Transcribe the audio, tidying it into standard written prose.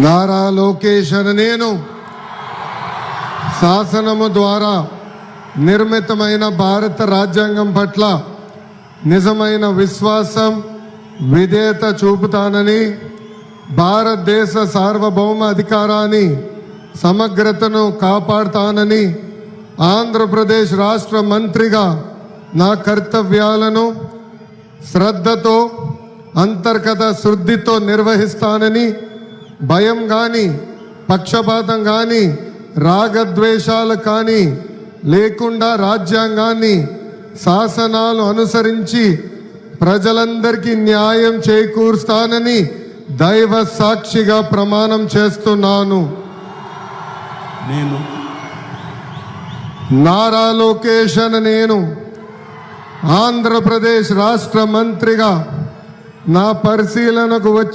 నారా లోకేష్ అనే నేను శాసనము ద్వారా నిర్మితమైన భారత రాజ్యాంగం పట్ల నిజమైన విశ్వాసం విధేయత చూపుతానని, భారతదేశ సార్వభౌమ అధికారాన్ని సమగ్రతను కాపాడుతానని, ఆంధ్రప్రదేశ్ రాష్ట్ర మంత్రిగా నా కర్తవ్యాలను శ్రద్ధతో అంతర్గత శుద్ధితో నిర్వహిస్తానని, భయం కానీ పక్షపాతం కానీ రాగద్వేషాలు కానీ లేకుండా రాజ్యాంగాన్ని శాసనాలు అనుసరించి ప్రజలందరికీ న్యాయం చేకూరుస్తానని దైవ సాక్షిగా ప్రమాణం చేస్తున్నాను. నేను నారా లోకేష్ అనే నేను ఆంధ్రప్రదేశ్ రాష్ట్ర మంత్రిగా నా పరిశీలనకు వచ్చి